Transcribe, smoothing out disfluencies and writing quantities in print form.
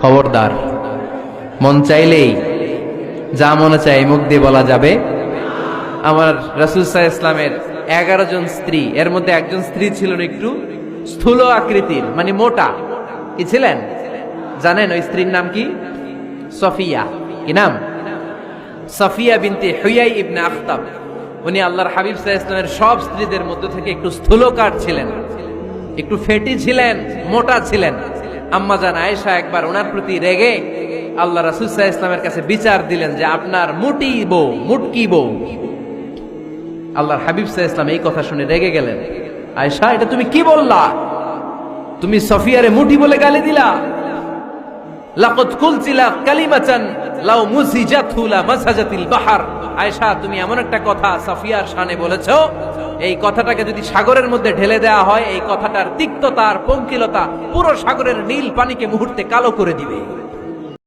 খবরদার, মন চাইলেই যা মনে চাই মুখ দিয়ে বলা যাবে। আমার রাসূল সাল্লাল্লাহু আলাইহি ইসলামের 11 জন স্ত্রী, এর মধ্যে একজন স্ত্রী ছিলেন একটু স্থূল আকৃতির, মানে মোটা। কি ছিলেন জানেন? ওই স্ত্রীর নাম কি? সফিয়া। কি নাম? সফিয়া বিনতে হুয়াই ইবনে আখতাব। উনি আল্লাহর হাবিব সাল্লাল্লাহু আলাইহি ইসলামের সব স্ত্রীদের মধ্যে থেকে একটু স্থূলকার ছিলেন, একটু ফেটি ছিলেন, মোটা ছিলেন। আম্মা জান আয়েশা একবার ওনার প্রতি রেগে আল্লাহ রাসূল সাল্লাল্লাহু আলাইহি ইসলামের কাছে বিচার দিলেন যে আপনার মুটকি বউ। আল্লাহর হাবিব সাল্লাল্লাহু আলাইহি ইসলাম এই কথা শুনে রেগে গেলেন। আয়েশা, এটা তুমি কি বললা? তুমি সফিয়ারে মুটি বলে গালি দিলা। লাকাদ কুলতিলা কালিমাতান লাউ মুসিজাতহু লা মাসাজাতিল বাহর। আয়েশা, তুমি এমন একটা কথা সফিয়ার শানে বলেছো, এই কথাটাকে যদি সাগরের মধ্যে ঢেলে দেওয়া হয়, এই কথাটার তিক্ততা আর পঙ্কিলতা পুরো সাগরের নীল পানিকে মুহূর্তে কালো করে দিবে।